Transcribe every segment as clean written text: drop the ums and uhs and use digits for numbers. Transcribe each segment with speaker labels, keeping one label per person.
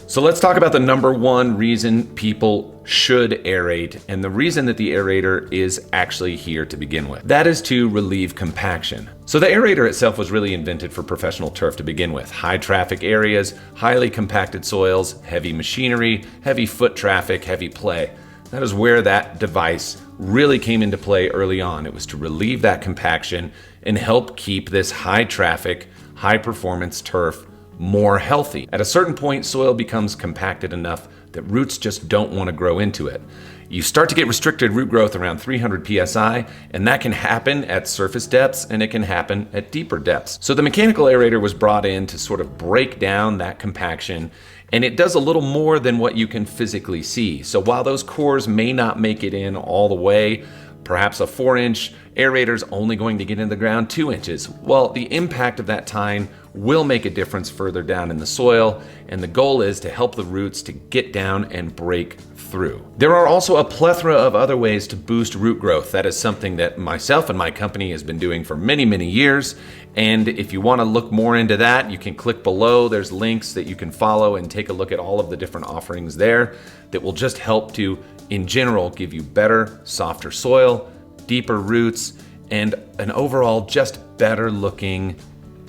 Speaker 1: So let's talk about the number one reason people should aerate, and the reason that the aerator is actually here to begin with. That is to relieve compaction. So the aerator itself was really invented for professional turf to begin with. High traffic areas, highly compacted soils, heavy machinery, heavy foot traffic, heavy play. That is where that device really came into play early on. It was to relieve that compaction and help keep this high traffic, high performance turf more healthy. At a certain point, soil becomes compacted enough that roots just don't want to grow into it. You start to get restricted root growth around 300 psi, and that can happen at surface depths and it can happen at deeper depths. So the mechanical aerator was brought in to sort of break down that compaction, and it does a little more than what you can physically see. So while those cores may not make it in all the way, perhaps a 4-inch aerator is only going to get in the ground 2 inches. Well, the impact of that tine will make a difference further down in the soil, and the goal is to help the roots to get down and break through. There are also a plethora of other ways to boost root growth. That is something that myself and my company has been doing for many, many years. And if you want to look more into that, you can click below. There's links that you can follow and take a look at all of the different offerings there that will just help to, in general, give you better, softer soil, deeper roots, and an overall just better looking,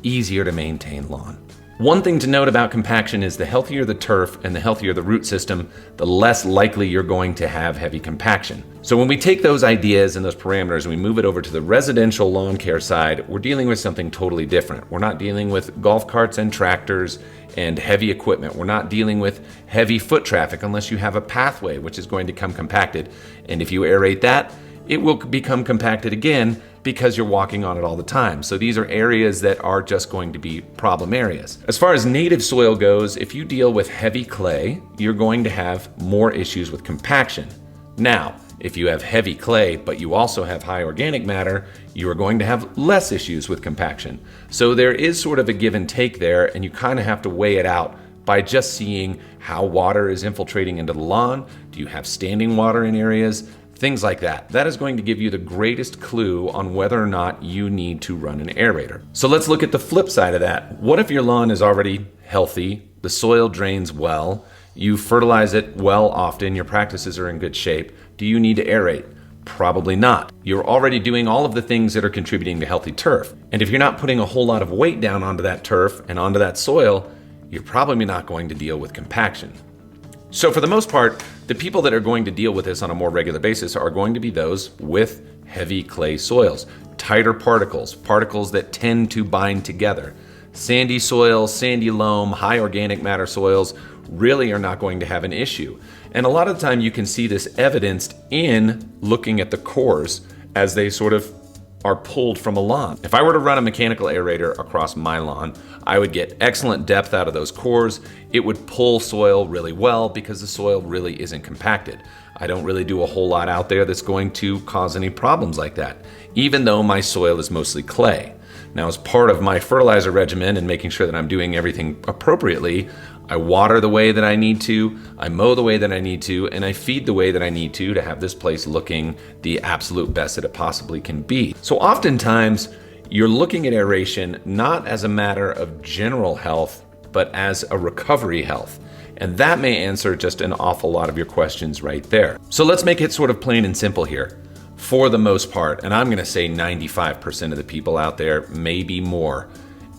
Speaker 1: easier to maintain lawn. One thing to note about compaction is the healthier the turf and the healthier the root system, the less likely you're going to have heavy compaction. So when we take those ideas and those parameters and we move it over to the residential lawn care side, we're dealing with something totally different. We're not dealing with golf carts and tractors and heavy equipment. We're not dealing with heavy foot traffic unless you have a pathway, which is going to come compacted. And if you aerate that, it will become compacted again because you're walking on it all the time. So these are areas that are just going to be problem areas. As far as native soil goes, if you deal with heavy clay, you're going to have more issues with compaction. Now, if you have heavy clay, but you also have high organic matter, you are going to have less issues with compaction. So there is sort of a give and take there, and you kind of have to weigh it out by just seeing how water is infiltrating into the lawn. Do you have standing water in areas? Things like that. That is going to give you the greatest clue on whether or not you need to run an aerator. So let's look at the flip side of that. What if your lawn is already healthy, the soil drains well, you fertilize it well often, your practices are in good shape? Do you need to aerate? Probably not. You're already doing all of the things that are contributing to healthy turf. And if you're not putting a whole lot of weight down onto that turf and onto that soil, you're probably not going to deal with compaction. So for the most part, the people that are going to deal with this on a more regular basis are going to be those with heavy clay soils, tighter particles, particles that tend to bind together. Sandy soils, sandy loam, high organic matter soils really are not going to have an issue. And a lot of the time you can see this evidenced in looking at the cores as they sort of are pulled from a lawn. If I were to run a mechanical aerator across my lawn, I would get excellent depth out of those cores. It would pull soil really well because the soil really isn't compacted. I don't really do a whole lot out there that's going to cause any problems like that, even though my soil is mostly clay. Now, as part of my fertilizer regimen and making sure that I'm doing everything appropriately, I water the way that I need to, I mow the way that I need to, and I feed the way that I need to have this place looking the absolute best that it possibly can be. So oftentimes, you're looking at aeration not as a matter of general health, but as a recovery health. And that may answer just an awful lot of your questions right there. So let's make it sort of plain and simple here. For the most part, and I'm gonna say 95% of the people out there, maybe more,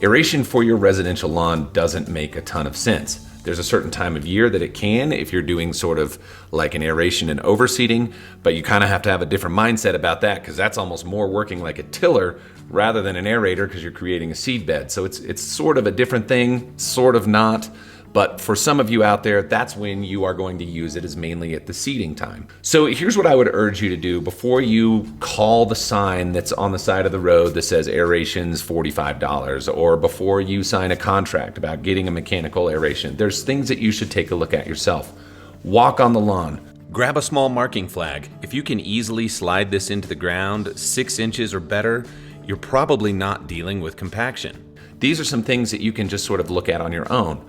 Speaker 1: aeration for your residential lawn doesn't make a ton of sense. There's a certain time of year that it can if you're doing sort of like an aeration and overseeding, but you kind of have to have a different mindset about that because that's almost more working like a tiller rather than an aerator because you're creating a seed bed. So it's sort of a different thing, sort of not. But for some of you out there, that's when you are going to use it, is mainly at the seeding time. So here's what I would urge you to do before you call the sign that's on the side of the road that says aeration's $45, or before you sign a contract about getting a mechanical aeration. There's things that you should take a look at yourself. Walk on the lawn. Grab a small marking flag. If you can easily slide this into the ground 6 inches or better, you're probably not dealing with compaction. These are some things that you can just sort of look at on your own.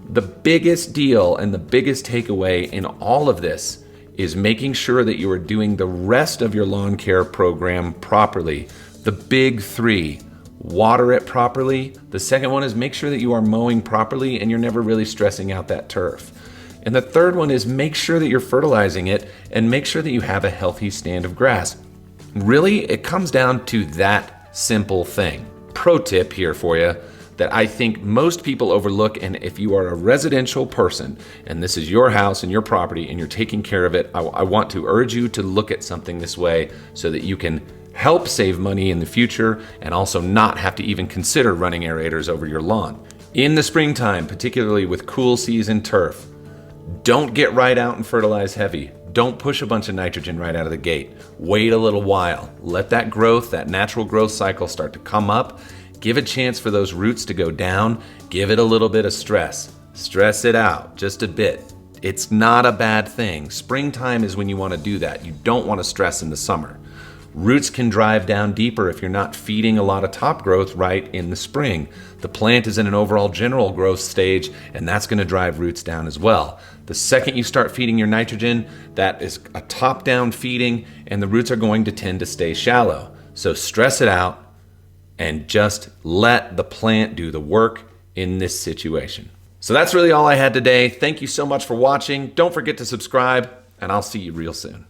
Speaker 1: The biggest deal and the biggest takeaway in all of this is making sure that you are doing the rest of your lawn care program properly. The big three: water it properly. The second one is make sure that you are mowing properly and you're never really stressing out that turf. And the third one is make sure that you're fertilizing it and make sure that you have a healthy stand of grass. Really, it comes down to that simple thing. Pro tip here for you that I think most people overlook, and if you are a residential person and this is your house and your property and you're taking care of it, I want to urge you to look at something this way so that you can help save money in the future and also not have to even consider running aerators over your lawn. In the springtime, particularly with cool season turf, don't get right out and fertilize heavy. Don't push a bunch of nitrogen right out of the gate. Wait a little while. Let that growth, that natural growth cycle start to come up. Give a chance for those roots to go down. Give it a little bit of stress. Stress it out just a bit. It's not a bad thing. Springtime is when you want to do that. You don't want to stress in the summer. Roots can drive down deeper if you're not feeding a lot of top growth right in the spring. The plant is in an overall general growth stage, and that's going to drive roots down as well. The second you start feeding your nitrogen, that is a top-down feeding, and the roots are going to tend to stay shallow. So stress it out and just let the plant do the work in this situation. So that's really all I had today. Thank you so much for watching. Don't forget to subscribe, and I'll see you real soon.